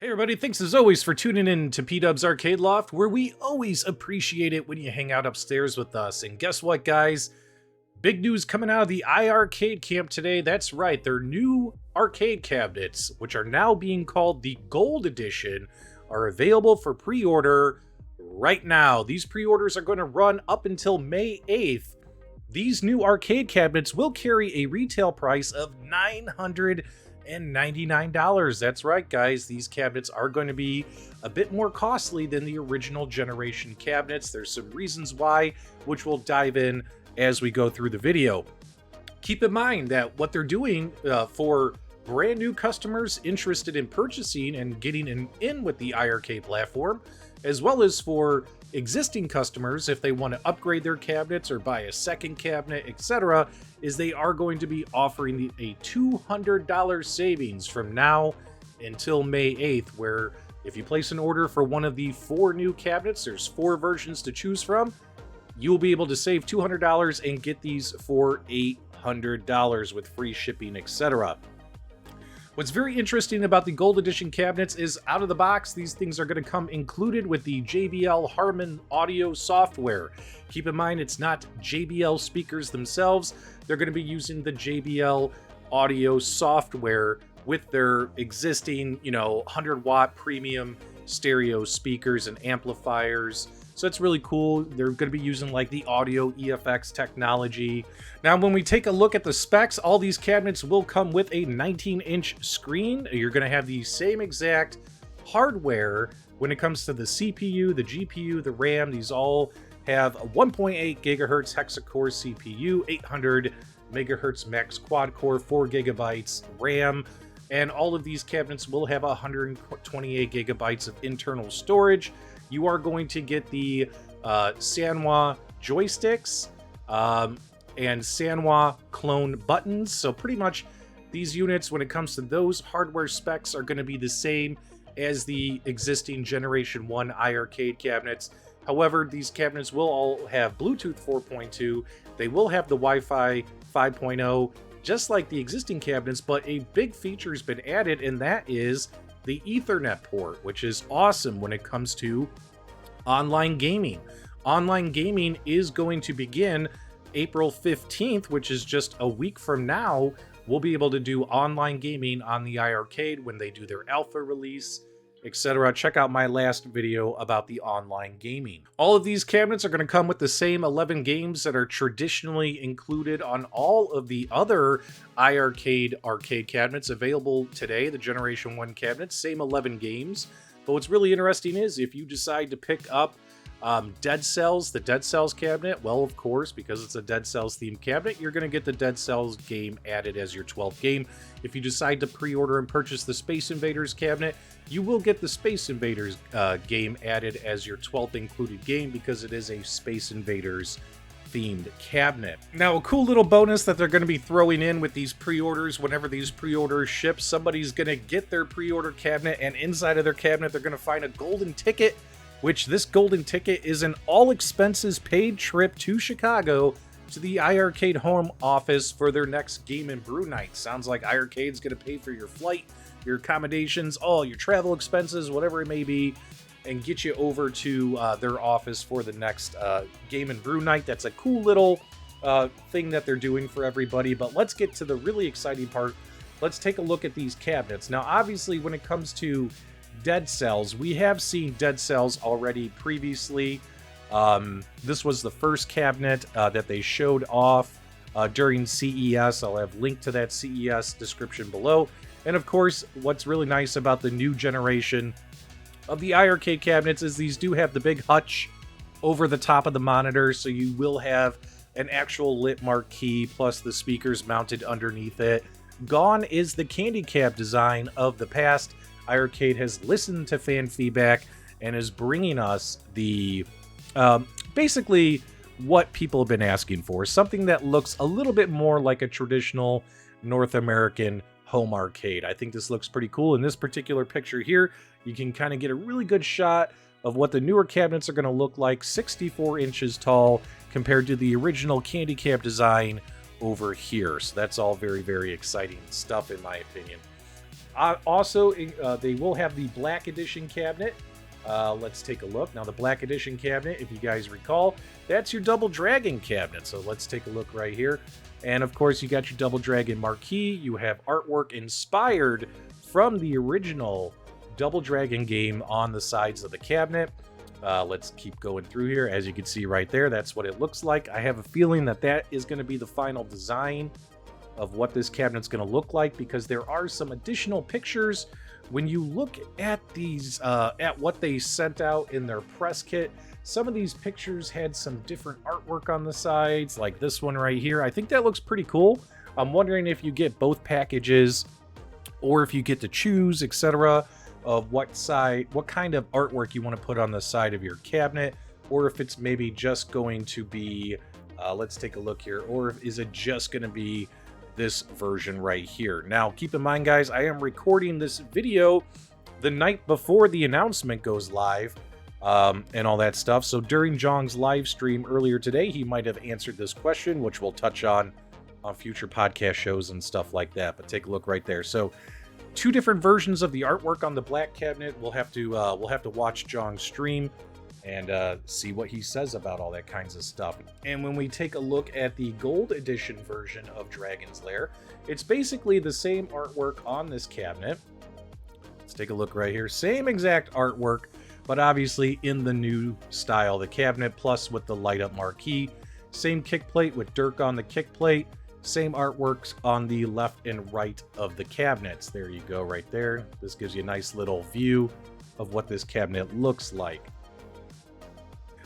Hey everybody, thanks as always for tuning in to PDubs Arcade Loft, where we always appreciate it when you hang out upstairs with us. And guess what, guys? Big news coming out of the iiRcade camp today. That's right, their new arcade cabinets, which are now being called the Gold Edition, are available for pre-order right now. These pre-orders are going to run up until May 8th. These new arcade cabinets will carry a retail price of $999. That's right, guys. These cabinets are going to be a bit more costly than the original generation cabinets. There's some reasons why, which we'll dive in as we go through the video. Keep in mind that what they're doing for brand new customers interested in purchasing and getting in with the iiRcade platform, as well as for existing customers if they want to upgrade their cabinets or buy a second cabinet, etc., is they are going to be offering a $200 savings from now until May 8th, where if you place an order for one of the 4 new cabinets, there's 4 versions to choose from, you'll be able to save $200 and get these for $800 with free shipping, etc. What's very interesting about the Gold Edition cabinets is out of the box, these things are going to come included with the JBL Harman audio software. Keep in mind, it's not JBL speakers themselves. They're going to be using the JBL audio software with their existing, 100-watt premium stereo speakers and amplifiers. So it's really cool. They're going to be using like the audio EFX technology. Now, when we take a look at the specs, all these cabinets will come with a 19-inch screen. You're going to have the same exact hardware when it comes to the CPU, the GPU, the RAM. These all have a 1.8 gigahertz Hexa-Core CPU, 800 megahertz max quad-core, 4 gigabytes RAM. And all of these cabinets will have 128 gigabytes of internal storage. You are going to get the Sanwa joysticks and Sanwa clone buttons. So pretty much these units, when it comes to those hardware specs, are going to be the same as the existing Generation 1 iiRcade cabinets. However, these cabinets will all have Bluetooth 4.2. They will have the Wi-Fi 5.0, just like the existing cabinets, but a big feature has been added, and that is the Ethernet port, which is awesome when it comes to online gaming. Online gaming is going to begin April 15th, which is just a week from now. We'll be able to do online gaming on the iiRcade when they do their alpha release, etc. Check out my last video about the online gaming. All of these cabinets are going to come with the same 11 games that are traditionally included on all of the other iiRcade arcade cabinets available today, the Generation 1 cabinets, same 11 games. But what's really interesting is if you decide to pick up Dead Cells, the Dead Cells cabinet, well, of course, because it's a Dead Cells themed cabinet, you're going to get the Dead Cells game added as your 12th game. If you decide to pre-order and purchase the Space Invaders cabinet, you will get the Space Invaders game added as your 12th included game because it is a Space Invaders themed cabinet. Now, a cool little bonus that they're going to be throwing in with these pre-orders, whenever these pre-orders ship, somebody's going to get their pre-order cabinet, and inside of their cabinet they're going to find a golden ticket, which this golden ticket is an all-expenses paid trip to Chicago to the iiRcade home office for their next Game and Brew night. Sounds like iiRcade's going to pay for your flight, your accommodations, all your travel expenses, whatever it may be, and get you over to their office for the next Game and Brew night. That's a cool little thing that they're doing for everybody. But let's get to the really exciting part. Let's take a look at these cabinets. Now, obviously, when it comes to Dead Cells, we have seen Dead Cells already previously. This was the first cabinet that they showed off during CES. I'll have linked to that CES description below. And of course, what's really nice about the new generation of the iiRcade cabinets is these do have the big hutch over the top of the monitor, so you will have an actual lit marquee plus the speakers mounted underneath it. Gone is the candy cab design of the past. iiRcade has listened to fan feedback and is bringing us the basically what people have been asking for, something that looks a little bit more like a traditional North American home arcade. I think this looks pretty cool. In this particular picture here, you can kind of get a really good shot of what the newer cabinets are going to look like, 64 inches tall compared to the original candy cab design over here. So that's all very, very exciting stuff in my opinion. Also, they will have the Black Edition cabinet. Let's take a look. Now, the Black Edition cabinet, if you guys recall, that's your Double Dragon cabinet. So let's take a look right here. And of course, you got your Double Dragon marquee. You have artwork inspired from the original Double Dragon game on the sides of the cabinet. Let's keep going through here. As you can see right there, that's what it looks like. I have a feeling that that is going to be the final design of what this cabinet's going to look like, because there are some additional pictures. When you look at these, at what they sent out in their press kit, some of these pictures had some different artwork on the sides, like this one right here. I think that looks pretty cool. I'm wondering if you get both packages, or if you get to choose, etc., of what kind of artwork you want to put on the side of your cabinet, or if it's maybe just going to be, let's take a look here, or is it just going to be this version right here. Now, keep in mind, guys, I am recording this video the night before the announcement goes live, and all that stuff. So during Jong's live stream earlier today, he might have answered this question, which we'll touch on future podcast shows and stuff like that. But take a look right there. So two different versions of the artwork on the black cabinet. We'll have to watch Jong's stream and see what he says about all that kinds of stuff. And when we take a look at the gold edition version of Dragon's Lair, it's basically the same artwork on this cabinet. Let's take a look right here. Same exact artwork, but obviously in the new style, the cabinet, plus with the light up marquee. Same kick plate with Dirk on the kick plate. Same artworks on the left and right of the cabinets. There you go right there. This gives you a nice little view of what this cabinet looks like.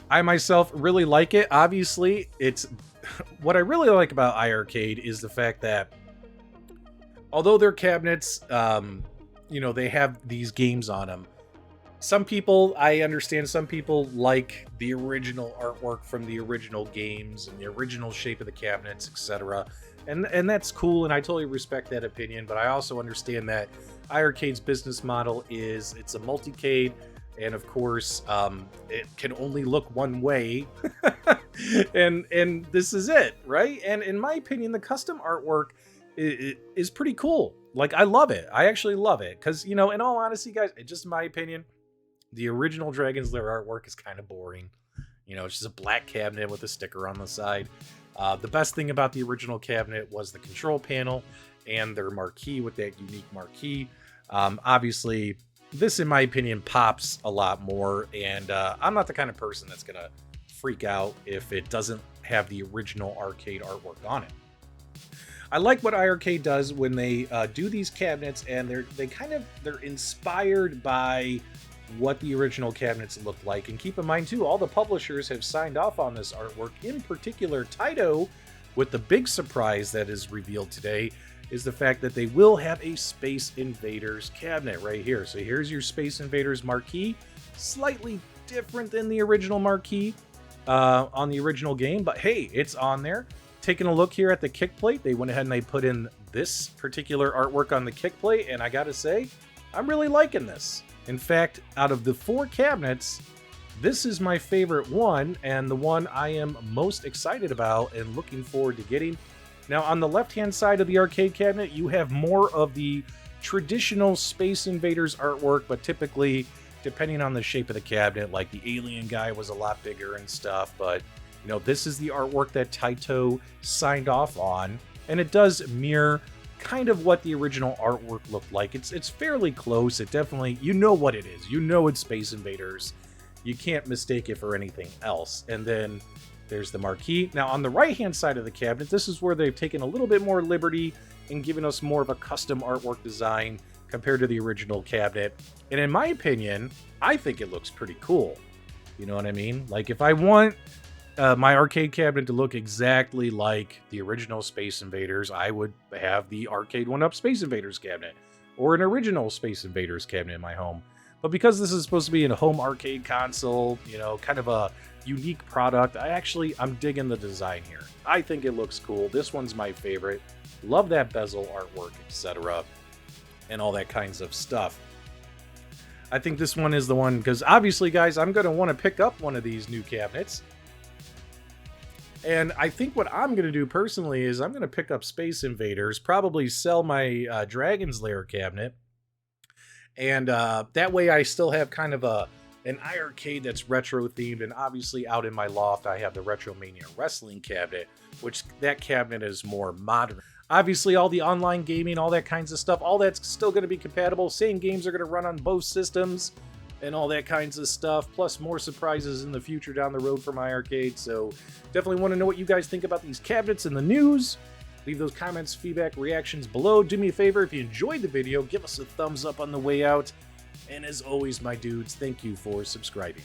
I myself really like it. Obviously, it's what I really like about iiRcade is the fact that although their cabinets, you know, they have these games on them. Some people, I understand some people like the original artwork from the original games and the original shape of the cabinets, etc. And that's cool, and I totally respect that opinion, but I also understand that iiRcade's business model is it's a multicade. And of course, it can only look one way, and this is it, right? And in my opinion, the custom artwork is pretty cool. Like, I love it. I actually love it because, you know, in all honesty, guys, just in my opinion, the original Dragon's Lair artwork is kind of boring. You know, it's just a black cabinet with a sticker on the side. The best thing about the original cabinet was the control panel and their marquee with that unique marquee. Obviously, this, in my opinion, pops a lot more, and I'm not the kind of person that's gonna freak out if it doesn't have the original arcade artwork on it. I like what iiRcade does when they do these cabinets, and they're inspired by what the original cabinets look like. And keep in mind too, all the publishers have signed off on this artwork. In particular, Taito, with the big surprise that is revealed today, is the fact that they will have a Space Invaders cabinet right here. So here's your Space Invaders marquee, slightly different than the original marquee on the original game, but hey, it's on there. Taking a look here at the kick plate, they went ahead and they put in this particular artwork on the kick plate, and I gotta say, I'm really liking this. In fact, out of the 4 cabinets, this is my favorite one, and the one I am most excited about and looking forward to getting. Now, on the left-hand side of the arcade cabinet, you have more of the traditional Space Invaders artwork, but typically, depending on the shape of the cabinet, like the alien guy was a lot bigger and stuff, but, you know, this is the artwork that Taito signed off on, and it does mirror kind of what the original artwork looked like. It's fairly close. It definitely, you know what it is. You know it's Space Invaders. You can't mistake it for anything else. And then there's the marquee. Now, on the right-hand side of the cabinet, this is where they've taken a little bit more liberty and given us more of a custom artwork design compared to the original cabinet. And in my opinion, I think it looks pretty cool. You know what I mean? Like, if I want my arcade cabinet to look exactly like the original Space Invaders, I would have the Arcade 1-Up Space Invaders cabinet or an original Space Invaders cabinet in my home. But because this is supposed to be a home arcade console, you know, kind of a unique product, I'm digging the design here. I think it looks cool. This one's my favorite. Love that bezel artwork, etc. and all that kinds of stuff. I think this one is the one, because obviously, guys, I'm going to want to pick up one of these new cabinets. And I think what I'm going to do personally is I'm going to pick up Space Invaders, probably sell my Dragon's Lair cabinet, And that way I still have kind of an iiRcade that's retro themed. And obviously out in my loft, I have the Retromania wrestling cabinet, which that cabinet is more modern. Obviously all the online gaming, all that kinds of stuff, all that's still going to be compatible. Same games are going to run on both systems and all that kinds of stuff, plus more surprises in the future down the road from iiRcade. So definitely want to know what you guys think about these cabinets and the news. Leave those comments, feedback, reactions below. Do me a favor, if you enjoyed the video, give us a thumbs up on the way out. And as always, my dudes, thank you for subscribing.